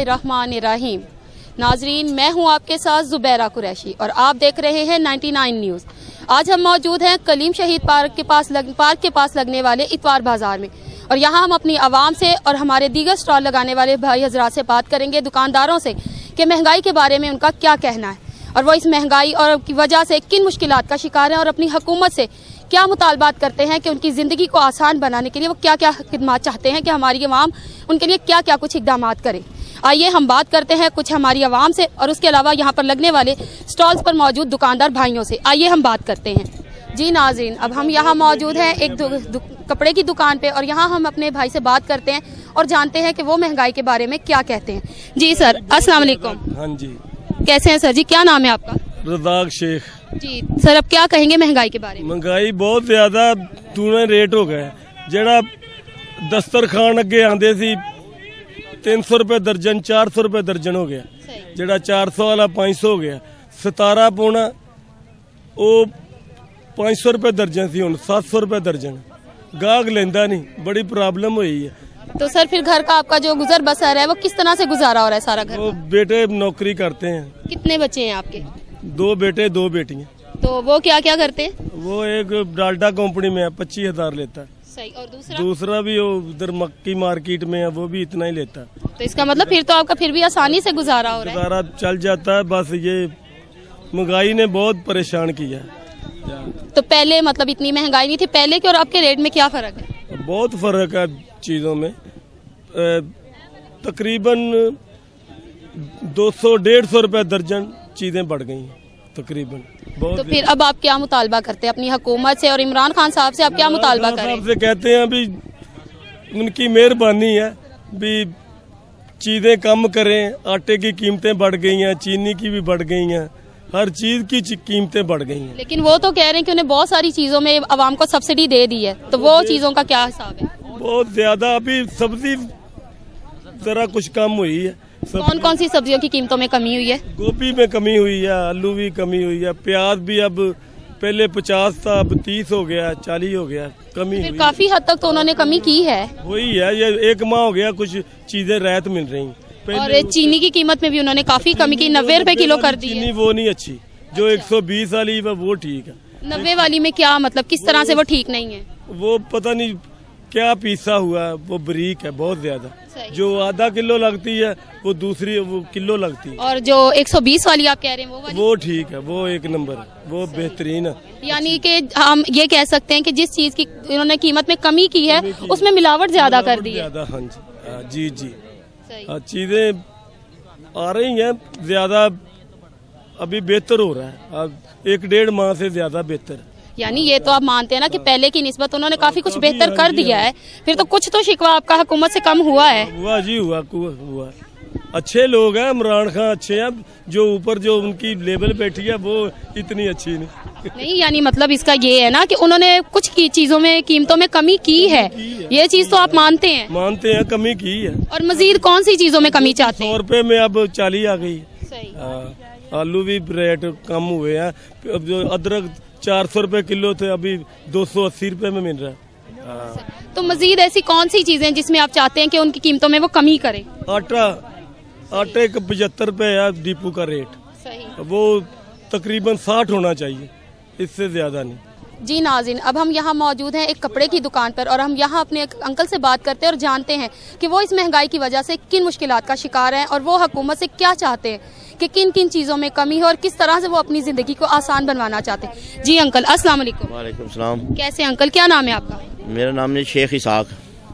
बिस्मिल्लाहिर्रहमानिर्रहीम। नाजरीन, मैं हूं आपके साथ जुबैरा कुरैशी और आप देख रहे हैं 99 न्यूज़। आज हम मौजूद हैं कलीम शहीद पार्क के पास लगने वाले इतवार बाजार में और यहाँ हम अपनी आवाम से और हमारे दीगर स्टॉल लगाने वाले भाई हजरात से बात करेंगे, दुकानदारों से, कि महंगाई के बारे में उनका क्या कहना है और वो इस महंगाई और की वजह से किन मुश्किलात का शिकार हैं और अपनी हुकूमत से क्या मुतालबात करते हैं कि उनकी ज़िंदगी को आसान बनाने के लिए वो क्या क्या खिदमात चाहते हैं कि हमारी आवाम उनके लिए क्या क्या कुछ इकदाम करे। आइए हम बात करते हैं कुछ हमारी आवाम से और उसके अलावा यहाँ पर लगने वाले स्टॉल्स पर मौजूद दुकानदार भाइयों से। आइए हम बात करते हैं। जी नाज़रीन, अब हम यहाँ मौजूद हैं एक कपड़े की दुकान पे और यहाँ हम अपने भाई से बात करते हैं और जानते हैं कि वो महंगाई के बारे में क्या कहते हैं। जी सर, अस्सलाम वालेकुम। हाँ जी, कैसे हैं सर जी? क्या नाम है आपका? रज़ाक शेख। जी सर, अब क्या कहेंगे महंगाई के बारे में? महंगाई बहुत ज्यादा दूने रेट हो गए। जेड़ा दस्तरखान अगे आंदे सी 300 रुपए दर्जन, 400 रुपए दर्जन हो गया। जेड़ा 400 वाला 500 हो गया। 17 पौना वो 500 रुपए दर्जन सी, हुण 700 रुपए दर्जन। गाहक लेंदा नहीं, बड़ी प्रॉब्लम हुई है। तो सर फिर घर का आपका जो गुजर बसर है वो किस तरह से गुजारा हो रहा है सारा घर? वो बेटे नौकरी करते हैं। कितने बच्चे हैं आपके? 2 बेटे 2 बेटियां। तो वो क्या क्या करते हैं? वो एक डाल्डा कंपनी में है, 25,000 लेता है। सही। और दूसरा भी वो उधर मक्की मार्केट में है, वो भी इतना ही लेता है। तो इसका मतलब फिर तो आपका फिर भी आसानी से गुजारा हो रहा है? गुजारा चल जाता है। बस ये महंगाई ने बहुत परेशान किया है। तो पहले मतलब इतनी महंगाई नहीं थी पहले के और आपके रेट में क्या फर्क है? बहुत फर्क है चीजों में। तकरीबन 200-150 रुपए दर्जन चीजें बढ़ गई हैं तकरीबन। बहुत। तो फिर अब आप क्या मुतालबा करते हैं अपनी हुकूमत से और इमरान खान साहब से? आप क्या मुतालबा करें? साहब से कहते हैं भी उनकी मेहरबानी है भी चीजें कम करें। आटे की कीमतें बढ़ गई हैं, चीनी की भी बढ़ गई हैं, हर चीज की कीमतें बढ़ गई हैं। लेकिन वो तो कह रहे हैं कि उन्हें बहुत सारी चीजों में आवाम को सब्सिडी दे दी है, तो वो चीजों का क्या हिसाब है? बहुत ज्यादा। अभी सब्जी जरा कुछ कम हुई है। कौन कौन सी सब्जियों की कीमतों में कमी हुई है? गोभी में कमी हुई है, आलू भी कमी हुई है, प्याज भी अब पहले 50 था, अब 30 हो गया, 40 हो गया। कमी फिर हुई काफी हद तक तो उन्होंने कमी की है। वही है, ये 1 माह हो गया कुछ चीजें राहत मिल रही। और चीनी की कीमत में भी उन्होंने काफी कमी की, 90 रुपए किलो कर दी है। चीनी वो नहीं अच्छी, जो 120 वाली वो ठीक है। 90 वाली में क्या मतलब किस तरह से वो ठीक नहीं है? वो पता नहीं क्या पीसा हुआ है, वो बरीक है बहुत ज्यादा। जो आधा किलो लगती है वो दूसरी वो किलो लगती है। और जो 120 वाली आप कह रहे हैं वो वाली? वो ठीक है, वो 1 नंबर है, वो बेहतरीन है। यानी कि हम ये कह सकते हैं कि जिस चीज की इन्होंने कीमत में कमी की है उसमें मिलावट ज्यादा कर दी है। हाँ जी, जी जी। चीजें आ रही हैं ज्यादा, अभी बेहतर हो रहा है। अब 1-1.5 माह से ज्यादा बेहतर। यानी ये तो आप मानते हैं ना कि पहले की निस्बत उन्होंने काफी कुछ बेहतर कर दिया है। फिर तो कुछ तो शिकवा आपका हुकूमत से कम हुआ है? हुआ जी, हुआ। अच्छे लोग हैं, इमरान खान अच्छे हैं। जो ऊपर जो उनकी लेवल बैठी है वो इतनी अच्छी नहीं। यानी मतलब इसका ये है ना कि उन्होंने कुछ की चीजों में कीमतों में कमी की है। ये चीज तो आप मानते हैं? मानते हैं, कमी की है। और मजीद कौन सी चीजों में कमी चाहते हैं? 100 रुपए में अब 40 आ गई। सही। आलू भी रेट कम हुए हैं। अब जो अदरक 400 रुपए किलो थे, अभी 280 रुपए में मिल रहा है। तो मजीद ऐसी कौन सी चीजें जिसमें आप चाहते हैं कि उनकी कीमतों में वो कमी करें? आटे का 75 रुपए है डिपो का रेट। सही। वो तकरीबन 60 होना चाहिए, इससे ज्यादा नहीं। जी नाज़रीन, अब हम यहाँ मौजूद हैं एक कपड़े की दुकान पर और हम यहाँ अपने एक अंकल से बात करते हैं और जानते हैं कि वो इस महंगाई की वजह से किन मुश्किलात का शिकार हैं और वो हुकूमत से क्या चाहते हैं कि किन किन चीज़ों में कमी है और किस तरह से वो अपनी ज़िंदगी को आसान बनवाना चाहते हैं। जी अंकल, अस्सलाम वालेकुम। वालेकुम सलाम। कैसे अंकल, क्या नाम है आपका? मेरा नाम है शेख इसाक।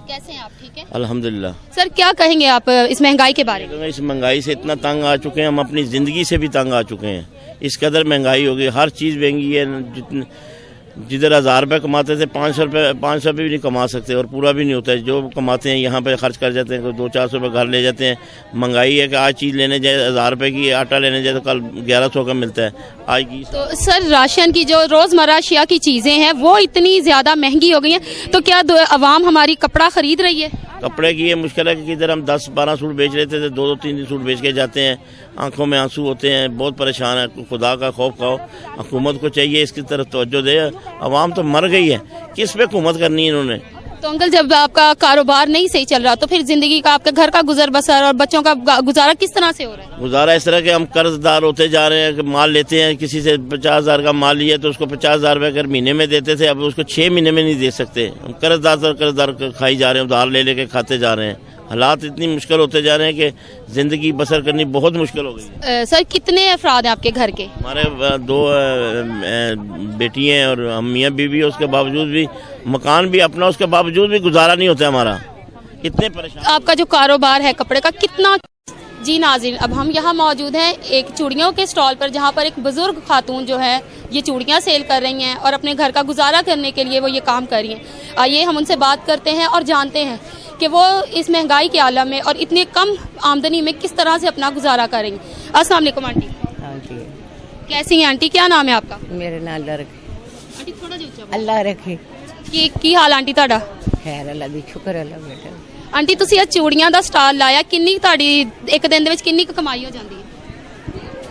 कैसे हैं आप? ठीक है अल्हम्दुलिल्लाह। सर क्या कहेंगे आप इस महंगाई के बारे में? इस महंगाई से इतना तंग आ चुके हैं, हम अपनी ज़िंदगी से भी तंग आ चुके हैं। इस कदर महंगाई हो गई, हर चीज़ महंगी है। जिधर 1000 रुपये कमाते थे 500 रुपये भी नहीं कमा सकते और पूरा भी नहीं होता है। जो कमाते हैं यहाँ पे खर्च कर जाते हैं, 200-400 रुपये घर ले जाते हैं। महंगाई है कि आज चीज़ लेने जाए 1000 रुपये की, आटा लेने जाए तो कल 1100 का मिलता है आज की। तो सर राशन की जो रोज़मर्रा अशिया की चीज़ें हैं वो इतनी ज़्यादा महंगी हो गई हैं, तो क्या आवाम हमारी कपड़ा खरीद रही है? कपड़े की ये मुश्किल है कि इधर हम 10-12 सूट बेच लेते थे, 2-3 सूट बेच के जाते हैं। आंखों में आंसू होते हैं, बहुत परेशान है। खुदा का खौफ खाओ, हुकूमत को चाहिए इसकी तरफ तवज्जो दे। अवाम तो मर गई है, किस पे हुकूमत करनी है इन्होंने? तो अंकल जब आपका कारोबार नहीं सही चल रहा तो फिर जिंदगी का, आपके घर का गुजर बसर और बच्चों का गुजारा किस तरह से हो रहा है? गुजारा इस तरह के हम कर्जदार होते जा रहे हैं कि माल लेते हैं, किसी से 50,000 का माल लिया तो उसको 50,000 रुपये अगर महीने में देते थे, अब उसको 6 महीने में नहीं दे सकते। हम कर्जदार खाई जा रहे हैं, उधार ले लेके खाते जा रहे हैं। हालात इतनी मुश्किल होते जा रहे हैं कि जिंदगी बसर करनी बहुत मुश्किल हो गई है। सर कितने अफराद हैं आपके घर के? हमारे 2 बेटी हैं और हम मियाँ बीवी, उसके बावजूद भी मकान भी अपना, उसके बावजूद भी गुजारा नहीं होता हमारा। इतने परेशान। आपका जो कारोबार है कपड़े का कितना? जी नाज़रीन, अब हम यहाँ मौजूद हैं एक चूड़ियों के स्टॉल पर, जहाँ पर एक बुजुर्ग खातून जो है ये चूड़ियाँ सेल कर रही हैं और अपने घर का गुजारा करने के लिए वो ये काम कर रही हैं। आइए हम उनसे बात करते हैं और जानते हैं कि वो इस महंगाई के आलम में और इतने कम आमदनी में किस तरह से अपना गुजारा करेंगी। अस्सलाम वालेकुम आंटी। हाँ जी, कैसी हैं आंटी? क्या नाम है आपका? मेरे नाल रखे आंटी थोड़ा जिहा अल्लाह रखे की हाल आंटी ਤੁਹਾਡਾ? खैर अल्लाह दी शुक्र अल्लाह बेटा। आंटी ਤੁਸੀਂ ਇਹ ਚੂੜੀਆਂ ਦਾ ਸਟਾਲ ਲਾਇਆ, ਕਿੰਨੀ ਕੁ ਤੁਹਾਡੀ ਇੱਕ ਦਿਨ ਦੇ ਵਿੱਚ ਕਿੰਨੀ ਕੁ ਕਮਾਈ ਹੋ ਜਾਂਦੀ ਹੈ?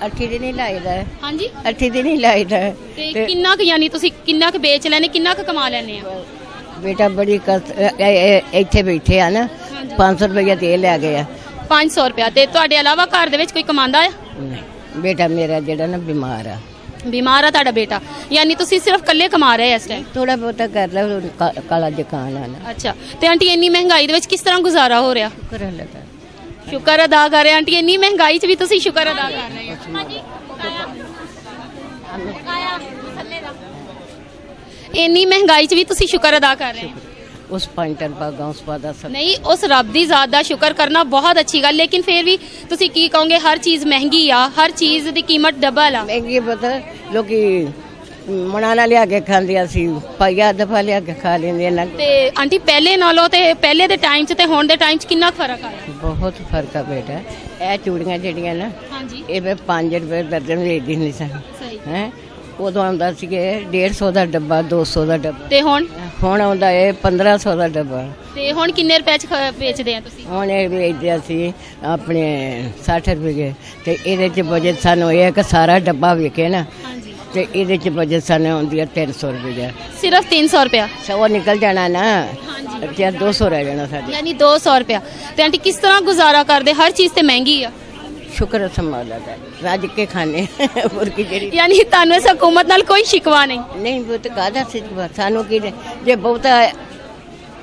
8 दिन ही लाईदा है, ਹਾਂਜੀ 8 दिन ही लाईदा है। ਤੇ ਕਿੰਨਾ ਕੁ, ਯਾਨੀ ਤੁਸੀਂ ਕਿੰਨਾ ਕੁ ਵੇਚ ਲੈਨੇ, ਕਿੰਨਾ ਕੁ ਕਮਾ ਲੈਨੇ ਆ? बेटा बड़ी ਇੱਥੇ ਬੈਠੇ ਆ ਨਾ, 500 रुपया तेल ले गया। 500 ਰੁਪਇਆ। ਤੇ ਤੁਹਾਡੇ ਇਲਾਵਾ ਘਰ ਦੇ ਵਿੱਚ ਕੋਈ ਕਮਾਉਂਦਾ ਹੈ? बेटा मेरा ਜਿਹੜਾ ਨਾ बीमार आ, ਬਿਮਾਰ ਆ ਤੁਹਾਡਾ ਬੇਟਾ, ਯਾਨੀ ਤੁਸੀਂ ਸਿਰਫ ਇਕੱਲੇ ਕਮਾ ਰਹੇ ਇਸ ਟਾਈਮ? थोड़ा बहुता कर ला, काला दुकान आना। ਅੱਛਾ, ਤੇ ਆਂਟੀ ਇੰਨੀ ਮਹਿੰਗਾਈ ਦੇ ਵਿੱਚ ਕਿਸ ਤਰ੍ਹਾਂ ਗੁਜ਼ਾਰਾ ਹੋ ਰਿਹਾ? शुक्र अल्लाह का। ਸ਼ੁਕਰ ਅਦਾ ਕਰ ਰਹੇ ਆਂਟੀ, ਇੰਨੀ ਮਹਿੰਗਾਈ 'ਚ ਵੀ ਤੁਸੀਂ ਸ਼ੁਕਰ ਅਦਾ ਕਰ ਰਹੇ ਹੋ। ਇੰਨੀ ਮਹਿੰਗਾਈ 'ਚ ਵੀ ਤੁਸੀਂ ਸ਼ੁਕਰ ਅਦਾ ਕਰ ਰਹੇ ਹੋ। उस 5 रुपया गाँव पादा सब ਨਹੀਂ, ਉਸ ਰੱਬ ਦੀ ਜ਼ਾਤ ਦਾ ਸ਼ੁਕਰ ਕਰਨਾ ਬਹੁਤ ਅੱਛੀ ਗੱਲ, ਲੇਕਿਨ ਫਿਰ ਵੀ ਤੁਸੀਂ ਕੀ ਕਹੋਗੇ? ਹਰ ਚੀਜ਼ ਮਹਿੰਗੀ ਆ, ਹਰ ਚੀਜ਼ ਦੀ ਕੀਮਤ ਡਬਲ ਆ। महंगी पता लोग मनाना लिया के खांदिया सी, पाइया दफा लिया के खा लेंगे ना। ਤੇ ਆਂਟੀ ਪਹਿਲੇ ਨਾਲੋਂ ਤੇ ਪਹਿਲੇ ਦੇ ਟਾਈਮ 'ਚ ਤੇ ਹੁਣ ਦੇ ਟਾਈਮ 'ਚ ਕਿੰਨਾ ਕੁ ਫਰਕ ਆਇਆ? बहुत फर्क है बेटा। ਇਹ ਚੂੜੀਆਂ ਜਿਹੜੀਆਂ ਨਾ, ਹਾਂਜੀ ਇਹ ਮੈਂ 5 ਰੁਪਏ ਦਰਜਨ ਵੇਚਦੀ ਨਹੀਂ ਸਾਂ ਸਹੀ। ਹੈ। ਉਦੋਂ ਆਉਂਦਾ ਸੀਗੇ 150 ਦਾ ਡੱਬਾ, 200 ਦਾ ਡੱਬਾ। ਤੇ ਹੁਣ ਆਉਂਦਾ ਇਹ 1500 ਦਾ ਡੱਬਾ। ਤੇ ਹੁਣ ਕਿੰਨੇ ਰੁਪਏ 'ਚ ਵੇਚਦੇ ਆ ਤੁਸੀਂ? ਹੁਣ ਇਹ ਵੇਚਦੇ ਅਸੀਂ ਆਪਣੇ 60 ਰੁਪਏ ਤੇ ਇਹਦੇ ਚ ਬਜਟ ਸਾਨੂੰ ਇਹ ਹੈ ਕਿ ਸਾਰਾ ਡੱਬਾ ਵਿਕੇ ਨਾ, ਹਾਂਜੀ ਤੇ ਇਹਦੇ ਚ ਬਜਟ ਸਾਨੂੰ ਆਉਂਦੀ ਹੈ 300 ਰੁਪਏ। ਸਿਰਫ 300 ਰੁਪਇਆ? ਸੌ ਨਿਕਲ ਜਾਣਾ ਨਾ, ਹਾਂਜੀ ਤੇ 200 ਰਹਿ ਜਾਣਾ ਸਾਡੇ। ਯਾਨੀ 200 ਰੁਪਇਆ। ਤੇ ਆਂਟੀ ਕਿਸ ਤਰ੍ਹਾਂ ਗੁਜ਼ਾਰਾ ਕਰਦੇ? ਹਰ ਚੀਜ਼ ਤੇ ਮਹਿੰਗੀ ਆ। ਸ਼ੁਕਰ ਹੈ ਸੰਭਾਲਾ ਦਾ, ਰੱਜ ਕੇ ਖਾਣੇ ਮੁਰਗੀ ਜਿਹੜੀ। ਯਾਨੀ ਤੁਹਾਨੂੰ ਇਸ ਹਕੂਮਤ ਨਾਲ ਕੋਈ ਸ਼ਿਕਵਾ ਨਹੀਂ? ਨਹੀਂ ਬਹੁਤ ਕਾਹਦਾ ਸਿੱਖਵਾ ਸਾਨੂੰ ਕੀ ਜੇ ਬਹੁਤਾ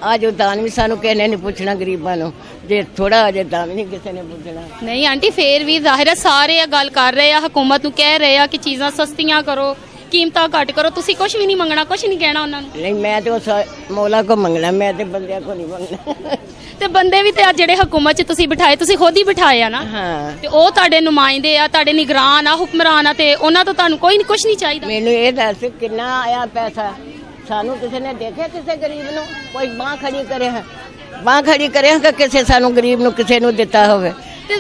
ਆ ਜੋ ਦਾਨ ਵੀ ਸਾਨੂੰ ਕਿਸੇ ਨੇ ਪੁੱਛਣਾ ਗਰੀਬਾਂ ਨੂੰ, ਜੇ ਥੋੜਾ ਅਜੇ ਦਾਨ ਵੀ ਨਹੀਂ ਕਿਸੇ ਨੇ ਪੁੱਛਣਾ। ਨਹੀਂ ਆਂਟੀ, ਫੇਰ ਵੀ ਜ਼ਾਹਿਰ ਹੈ ਸਾਰੇ ਇਹ ਗੱਲ ਕਰ ਰਹੇ ਆ, ਹਕੂਮਤ ਨੂੰ ਕਹਿ ਰਹੇ ਆ ਕਿ ਚੀਜ਼ਾਂ ਸਸਤੀਆਂ ਕਰੋ, ਕੀਮਤਾਂ ਘੱਟ ਕਰੋ। ਤੁਸੀਂ ਕੁਝ ਵੀ ਨਹੀਂ ਮੰਗਣਾ, ਕੁਝ ਨਹੀਂ ਕਹਿਣਾ ਉਹਨਾਂ ਨੂੰ? ਨਹੀਂ ਮੈਂ ਤੇ ਉਸ ਮੌਲਾ ਕੋ ਮੰਗਣਾ, ਮੈਂ ਤੇ ਬੰਦਿਆਂ ਕੋ ਨਹੀਂ ਮੰਗਣਾ। ਤੇ ਬੰਦੇ ਵੀ ਤੇ ਆ ਜਿਹੜੇ ਹਕੂਮਤ 'ਚ ਤੁਸੀਂ ਬਿਠਾਏ, ਤੁਸੀਂ ਖੁਦ ਹੀ ਬਿਠਾਏ ਆ ਨਾ, ਹਾਂ ਤੇ ਉਹ ਤੁਹਾਡੇ ਨੁਮਾਇੰਦੇ ਆ, ਤੁਹਾਡੇ ਨਿਗਰਾਨ ਆ, ਹੁਕਮਰਾਨ ਆ, ਤੇ ਉਹਨਾਂ ਤੋਂ ਤੁਹਾਨੂੰ ਕੋਈ ਕੁਝ ਨਹੀਂ ਚਾਹੀਦਾ? ਮੈਨੂੰ ਇਹ ਦੱਸ ਕਿੰਨਾ ਆਇਆ ਪੈਸਾ? ਸਾਨੂੰ ਕਿਸੇ ਨੇ ਦੇਖਿਆ ਕਿਸੇ ਗਰੀਬ ਨੂੰ? ਕੋਈ ਬਾਂਹ ਖੜੀ ਕਰੇ ਹੈ, ਬਾਂਹ ਖੜੀ ਕਰੇ ਹੈ ਕਿ ਕਿਸੇ ਸਾਨੂੰ ਗਰੀਬ ਨੂੰ ਕਿਸੇ ਨੂੰ ਦਿੱਤਾ ਹੋਵੇ? ਤੇ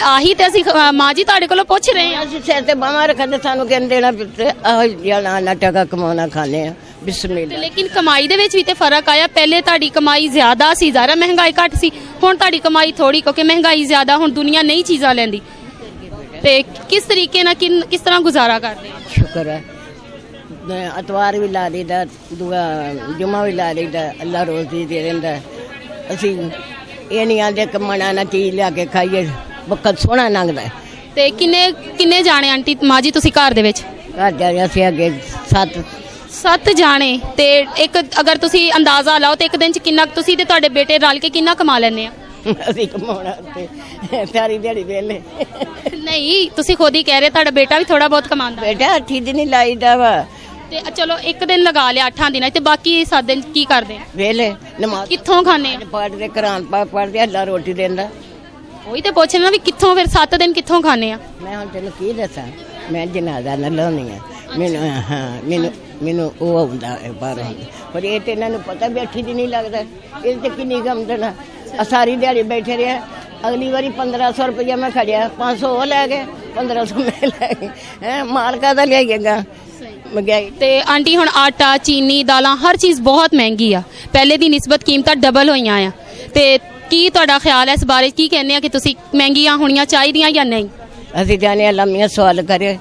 ਆਹੀ ਤੇ ਅਸੀਂ ਮਾਂ ਜੀ ਤੁਹਾਡੇ ਕੋਲੋਂ ਪੁੱਛ ਰਹੇ ਆ। ਅਸੀਂ ਸਿਰ ਤੇ ਬਾਂਹ ਰੱਖਦੇ, ਸਾਨੂੰ ਕਿੰਨ ਦੇਣਾ ਪਿੱਤੇ? ਆਹ ਜਾਣਾ ਨਾ ਟਕਾ ਕਮਾਉਣਾ ਖਾਣੇ ਆ, ਤੇ ਬਿਸਮਿਲ੍ਲਾ। ਲੇਕਿਨ ਕਮਾਈ ਦੇ ਵਿੱਚ ਵੀ ਤੇ ਫਰਕ ਆਇਆ। ਪਹਿਲੇ ਤੁਹਾਡੀ ਕਮਾਈ ਜ਼ਿਆਦਾ ਸੀ, ਜ਼ਾਰਾ ਮਹਿੰਗਾਈ ਘੱਟ ਸੀ। ਹੁਣ ਤੁਹਾਡੀ ਕਮਾਈ ਥੋੜੀ, ਕਿਉਂਕਿ ਮਹਿੰਗਾਈ ਜ਼ਿਆਦਾ, ਹੁਣ ਦੁਨੀਆ ਨਈ ਚੀਜ਼ਾਂ ਲੈਂਦੀ। ਤੇ ਕਿਸ ਤਰੀਕੇ ਨਾਲ ਕਿਸ ਤਰ੍ਹਾਂ ਗੁਜ਼ਾਰਾ ਕਰਦੇ ਆ? ਸ਼ੁਕਰ ਹੈ, ਅਤਵਾਰ ਵੀ ਲਾ ਲਈਦਾ, ਦੂਆ ਜੁਮਾ ਵੀ ਲਾ ਲਈਦਾ, ਅੱਲਾ ਰੋਜ਼ੀ ਦੇ ਦਿੰਦਾ। ਅਸੀਂ ਇਹ ਨਹੀਂ ਆਂਦੇ ਕਮਾਣਾ ਨਾ ਚੀਜ਼ ਲਿਆ ਕੇ ਖਾਈਏ, ਵਕਤ ਸੋਹਣਾ ਲੰਘਦਾ। ਤੇ ਕਿੰਨੇ ਜਾਣੇ ਆਂਟੀ ਮਾਂ ਜੀ ਤੁਸੀਂ ਘਰ ਦੇ ਵਿੱਚ? ਘਰ ਜਾ ਅਸੀਂ ਅੱਗੇ 7 ਜਾਣੇ। ਤੇ ਇੱਕ ਅਗਰ ਤੁਸੀਂ ਅੰਦਾਜ਼ਾ ਲਾਓ ਤੇ ਇੱਕ ਦਿਨ 'ਚ ਕਿੰਨਾ ਤੁਸੀਂ ਤੇ ਤੁਹਾਡੇ ਬੇਟੇ ਰਲ ਕੇ ਕਿੰਨਾ ਕਮਾ ਲੈਂਦੇ ਆ? ਅਸੀਂ ਕਮਾਉਣਾ ਤੇ ਸਾਰੀ ਦਿਹਾੜੀ ਵੇਲੇ। ਨਹੀਂ, ਤੁਸੀਂ ਖੁਦ ਹੀ ਕਹਿ ਰਹੇ ਤੁਹਾਡਾ ਬੇਟਾ ਵੀ ਥੋੜਾ ਬਹੁਤ ਕਮਾਉਂਦਾ। ਬੇਟਾ 8 ਦਿਨ ਹੀ ਲਾਈਦਾ ਵਾ, ਤੇ ਚਲੋ ਇੱਕ ਦਿਨ ਲਗਾ ਲਿਆ 8 ਦਿਨਾਂ 'ਚ, ਤੇ ਬਾਕੀ 7 ਦਿਨ ਕੀ ਕਰਦੇ ਆ? ਵੇਲੇ ਨਮਾਜ਼ ਕਿੱਥੋਂ ਖਾਣੇ ਆ? ਪੜ੍ਹਦੇ ਕੁਰਾਨ ਪੜ੍ਹਦੇ, ਅੱਲਾ ਰੋਟੀ ਦਿੰਦਾ। ਉਹੀ ਤੇ ਪੁੱਛ ਨਾ ਵੀ ਕਿੱਥੋਂ, ਫਿਰ 7 ਦਿਨ ਕਿੱਥੋਂ ਖਾਣੇ ਆ? ਮੈਂ ਹੁਣ ਤੈਨੂੰ ਕੀ ਦੱਸਾਂ, ਮੈਂ ਜਨਾਜ਼ਾ ਨਾ ਲਾਉਣੀ ਆ। ਮੈਨੂੰ ਉਹ ਆਉਂਦਾ ਹੈ ਬਾਹਰੋਂ, ਪਰ ਇਹ ਤੇ ਇਹਨਾਂ ਨੂੰ ਪਤਾ ਵੀ 8 ਦਿਨ ਹੀ ਲੱਗਦਾ। ਇਹ ਤੇ ਕਿੰਨੀ ਗਮਦਨ ਆ, ਸਾਰੀ ਦਿਹਾੜੀ ਬੈਠੇ ਰਿਹਾ। ਅਗਲੀ ਵਾਰੀ 1500 ਰੁਪਇਆ ਮੈਂ ਖੜਿਆ, 500 ਉਹ ਲੈ ਗਏ, 1500 ਮੈਂ ਲੈ ਗਈ। ਹੈ ਮਾਲਕਾ ਦਾ ਲਿਆਈਏਗਾ ਮਹਿੰਗਾਈ। ਤੇ ਆਂਟੀ ਹੁਣ ਆਟਾ, ਚੀਨੀ, ਦਾਲਾਂ, ਹਰ ਚੀਜ਼ ਬਹੁਤ ਮਹਿੰਗੀ ਆ। ਪਹਿਲੇ ਦੀ ਨਿਸਬਤ ਕੀਮਤਾਂ ਡਬਲ ਹੋਈਆਂ ਆ। ਤੇ ਕੀ ਤੁਹਾਡਾ ਖਿਆਲ ਹੈ ਇਸ ਬਾਰੇ? ਕੀ ਕਹਿੰਦੇ ਆ ਕਿ ਤੁਸੀਂ ਮਹਿੰਗੀਆਂ ਹੋਣੀਆਂ ਚਾਹੀਦੀਆਂ ਜਾਂ ਨਹੀਂ? ਅਸੀਂ ਜਾਣੇ ਲੰਮੀਆਂ ਸਵਾਲ ਕਰੇ,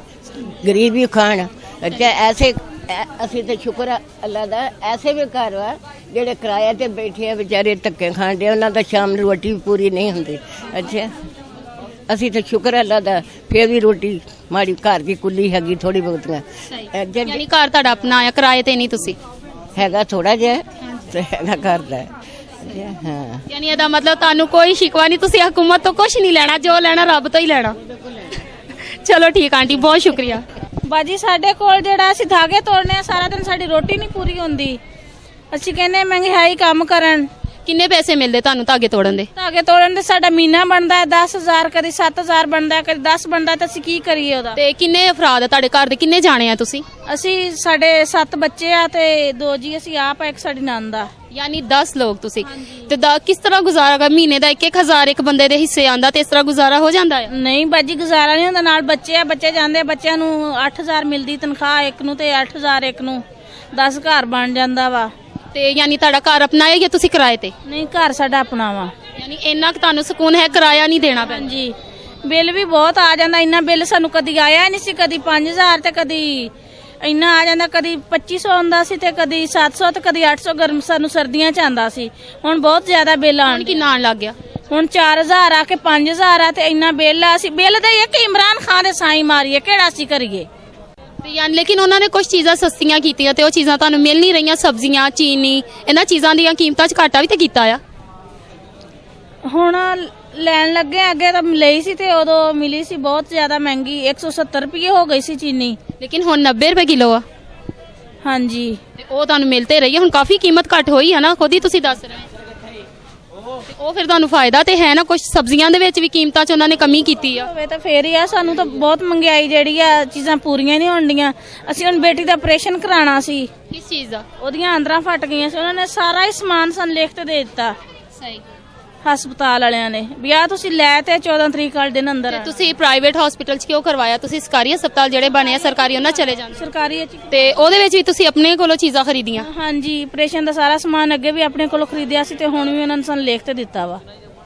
ਗਰੀਬ ਵੀ ਖਾਣ। ਅੱਛਾ ਐਸੇ ਅਸੀਂ ਤੇ ਸ਼ੁਕਰ ਆ ਅੱਲਾ ਦਾ, ਐਸੇ ਵੀ ਘਰ ਵਾ ਜਿਹੜੇ ਕਿਰਾਏ ਤੇ ਬੈਠੇ ਆ ਵਿਚਾਰੇ ਧੱਕੇ ਖਾਂਦੇ, ਉਹਨਾਂ ਦਾ ਸ਼ਾਮ ਨੂੰ ਰੋਟੀ ਵੀ ਪੂਰੀ ਨਹੀਂ ਹੁੰਦੀ। ਅੱਛਾ, ਅਸੀਂ ਤੇ ਸ਼ੁਕਰ ਆ ਅੱਲਾ ਦਾ, ਫੇਰ ਵੀ ਰੋਟੀ ਮਾੜੀ ਘਰ ਦੀ ਕੁੱਲੀ ਹੈਗੀ ਥੋੜੀ ਬਹੁਤੀਆਂ। ਯਾਨੀ ਘਰ ਤੁਹਾਡਾ ਆਪਣਾ ਆ, ਕਿਰਾਏ ਤੇ ਨਹੀਂ ਤੁਸੀਂ? ਹੈਗਾ ਥੋੜਾ ਜਿਹਾ ਤੇ ਹੈਗਾ ਘਰ ਦਾ। ਹਾਂ, ਯਾਨੀ ਇਹਦਾ ਮਤਲਬ ਤੁਹਾਨੂੰ ਕੋਈ ਸ਼ਿਕਵਾ ਨਹੀਂ, ਤੁਸੀਂ ਹਕੂਮਤ ਤੋਂ ਕੁਝ ਨਹੀਂ ਲੈਣਾ, ਜੋ ਲੈਣਾ ਰੱਬ ਤੋਂ ਹੀ ਲੈਣਾ। ਚਲੋ ਠੀਕ ਆਂਟੀ, ਬਹੁਤ ਸ਼ੁਕਰੀਆ। ਬਾਜੀ ਸਾਡੇ ਕੋਲ ਜਿਹੜਾ ਅਸੀਂ ਧਾਗੇ ਤੋੜਨੇ ਆ, ਸਾਰਾ ਦਿਨ ਸਾਡੀ ਰੋਟੀ ਨਹੀਂ ਪੂਰੀ ਹੁੰਦੀ। ਅਸੀਂ ਕਹਿੰਦੇ ਮਹਿੰਗਾਈ ਕੰਮ ਕਰਨ। ਕਿੰਨੇ ਪੈਸੇ ਮਿਲਦੇ ਤੁਹਾਨੂੰ ਧਾਗੇ ਤੋੜਨ ਦੇ? ਧਾਗੇ ਤੋੜਨ ਦੇ ਸਾਡਾ ਮਹੀਨਾ ਬਣਦਾ ਹੈ 10,000, ਕਦੀ 7,000 ਬਣਦਾ ਹੈ, ਕਦੀ 10 ਬਣਦਾ, ਤਾਂ ਅਸੀਂ ਕੀ ਕਰੀਏ ਉਹਦਾ? ਤੇ ਕਿੰਨੇ ਅਫਰਾਦ ਆ ਤੁਹਾਡੇ ਘਰ ਦੇ, ਕਿੰਨੇ ਜਾਣੇ ਆ ਤੁਸੀਂ? ਅਸੀਂ ਸਾਡੇ 7 ਬੱਚੇ ਆ ਤੇ 2 ਜੀ ਅਸੀਂ ਆਪ ਆ, ਇੱਕ ਸਾਡੀ ਨੰਦ ਆ। ਯਾਨੀ 10 ਲੋਕ ਤੁਸੀਂ। ਤੇ ਕਿਸ ਤਰ੍ਹਾਂ ਗੁਜ਼ਾਰਾ ਕਰ? ਮਹੀਨੇ ਦਾ 1,000 ਇੱਕ ਬੰਦੇ ਦੇ ਹਿੱਸੇ ਆਂਦਾ, ਤੇ ਇਸ ਤਰ੍ਹਾਂ ਗੁਜ਼ਾਰਾ ਹੋ ਜਾਂਦਾ ਹੈ? ਨਹੀਂ ਬਾਜੀ, ਗੁਜ਼ਾਰਾ ਨਹੀਂ ਹੁੰਦਾ। ਨਾਲ ਬੱਚੇ ਆ, ਬੱਚੇ ਜਾਂਦੇ, ਬੱਚਿਆਂ ਨੂੰ 8,000 ਮਿਲਦੀ ਤਨਖਾਹ ਇੱਕ ਨੂੰ, ਤੇ 8,000 ਇੱਕ ਨੂੰ, 10 ਘਰ ਬਣ ਜਾਂਦਾ ਵਾ। ਤੇ ਯਾਨੀ ਤੁਹਾਡਾ ਘਰ ਆਪਣਾ ਹੈ ਜਾਂ ਤੁਸੀਂ ਕਿਰਾਏ ਤੇ? ਨਹੀਂ, ਘਰ ਸਾਡਾ ਆਪਣਾ ਵਾ। ਯਾਨੀ ਇੰਨਾ ਕੁ ਤੁਹਾਨੂੰ ਸਕੂਨ ਹੈ, ਕਿਰਾਇਆ ਨਹੀਂ ਦੇਣਾ ਪੈਂਦਾ? ਹਾਂਜੀ, ਬਿੱਲ ਵੀ ਬਹੁਤ ਆ ਜਾਂਦਾ। ਇੰਨਾ ਬਿੱਲ ਸਾਨੂੰ ਕਦੀ ਆਇਆ ਨਹੀਂ ਸੀ, ਕਦੀ 5,000 ਤੇ ਕਦੀ ਇੰਨਾ ਆ ਜਾਂਦਾ, ਕਦੀ 2,500 ਆਉਂਦਾ ਸੀ ਤੇ ਕਦੀ 700 ਤੇ ਕਦੀ 800 ਗਰਮ ਸਾਨੂੰ ਸਰਦੀਆਂ ਚ ਆਂਦਾ ਸੀ। ਹੁਣ ਬਹੁਤ ਜ਼ਿਆਦਾ ਬਿੱਲ ਆਣ ਕਿੰਨਾ ਆਣ ਲੱਗ ਗਿਆ? ਹੁਣ 4,000 ਆ ਕੇ 5,000 ਆ, ਤੇ ਇੰਨਾ ਬਿੱਲ ਆ। ਅਸੀਂ ਬਿੱਲ ਦੇ ਕਿ ਇਮਰਾਨ ਖਾਨ ਦੇ ਸਾਈ ਮਾਰੀਏ, ਕਿਹੜਾ ਅਸੀਂ ਕਰੀਏ? ਤੇ ਯਾਨੀ ਲੇਕਿਨ ਉਹਨਾਂ ਨੇ ਕੁਝ ਚੀਜ਼ਾਂ ਸਸਤੀਆਂ ਕੀਤੀਆਂ ਤੇ ਉਹ ਚੀਜ਼ਾਂ ਤੁਹਾਨੂੰ ਮਿਲ ਨਹੀਂ ਰਹੀਆਂ, ਸਬਜ਼ੀਆਂ, ਚੀਨੀ, ਇਹਨਾਂ ਚੀਜ਼ਾਂ ਦੀਆਂ ਕੀਮਤਾਂ 'ਚ ਘਾਟਾ ਵੀ ਤੇ ਕੀਤਾ ਆ। ਹੁਣ ਲੈਣ ਲੱਗੇ, ਅੱਗੇ ਤਾਂ ਲਈ ਸੀ ਤੇ ਉਦੋਂ ਮਿਲੀ ਸੀ ਬਹੁਤ ਜ਼ਿਆਦਾ ਮਹਿੰਗੀ, 170 ਰੁਪਏ ਹੋ ਗਈ ਸੀ ਚੀਨੀ, ਲੇਕਿਨ ਹੁਣ 90 ਰੁਪਏ ਕਿਲੋ ਆ। ਹਾਂਜੀ, ਤੇ ਉਹ ਤੁਹਾਨੂੰ ਮਿਲਤੇ ਰਹੀ ਹੈ। ਹੁਣ ਕਾਫੀ ਕੀਮਤ ਘੱਟ ਹੋਈ ਹੈ ਨਾ, ਖੁਦ ਹੀ ਤੁਸੀਂ ਦੱਸ ਰਹੇ ਹੋ। ਤੇ ਉਹ ਫਿਰ ਤੁਹਾਨੂੰ ਫਾਇਦਾ ਤੇ ਹੈ ਨਾ, ਕੁਝ ਸਬਜ਼ੀਆਂ ਦੇ ਵਿੱਚ ਵੀ ਕੀਮਤਾਂ 'ਚ ਉਹਨਾਂ ਨੇ ਕਮੀ ਕੀਤੀ ਆ। ਹੋਵੇ ਤਾਂ ਫੇਰ ਹੀ ਆ। ਸਾਨੂੰ ਤਾਂ ਬਹੁਤ ਮਹਿੰਗਾਈ ਜਿਹੜੀ ਆ, ਚੀਜ਼ਾਂ ਪੂਰੀਆਂ ਨਹੀਂ ਹੋਣਡੀਆਂ। ਅਸੀਂ ਹੁਣ ਬੇਟੀ ਦਾ ਆਪਰੇਸ਼ਨ ਕਰਾਉਣਾ ਸੀ, ਕਿਸ ਚੀਜ਼ ਦਾ? ਉਹਦੀਆਂ ਆਂਦਰਾਂ ਫਟ ਗਈਆਂ ਸੀ। ਉਹਨਾਂ ਨੇ ਸਾਰਾ ਹੀ ਸਮਾਨ ਸਾਨੂੰ ਲਿਖ ਤੇ ਦੇ ਦਿੱਤਾ ਸਹੀ। ਹਸਪਤਾਲ ਵਾਲਿਆਂ ਨੇ, ਵੀ ਆ ਤੁਸੀਂ ਲੈ ਤੇ 14 ਤਰੀਕ ਵਾਲੇ ਦਿਨ ਅੰਦਰ ਤੇ ਤੁਸੀਂ ਪ੍ਰਾਈਵੇਟ ਹਸਪੀਟਲ 'ਚ ਕਿਉਂ ਕਰਵਾਇਆ? ਤੁਸੀਂ ਸਰਕਾਰੀ ਹਸਪਤਾਲ ਜਿਹੜੇ ਬਣੇ ਆ ਸਰਕਾਰੀ, ਉਹਨਾਂ ਚਲੇ ਜਾਂਦੇ। ਸਰਕਾਰੀ ਤੇ ਉਹਦੇ ਵਿੱਚ ਵੀ ਤੁਸੀਂ ਆਪਣੇ ਕੋਲੋਂ ਚੀਜ਼ਾਂ ਖਰੀਦੀਆਂ? ਹਾਂਜੀ, ਆਪਰੇਸ਼ਨ ਦਾ ਸਾਰਾ ਸਮਾਨ ਅੱਗੇ ਵੀ ਆਪਣੇ ਕੋਲੋਂ ਖਰੀਦਿਆ ਸੀ ਤੇ ਹੁਣ ਵੀ ਉਹਨਾਂ ਨੇ ਸਾਨੂੰ ਲਿਖ ਤੇ ਦਿੱਤਾ ਵਾ।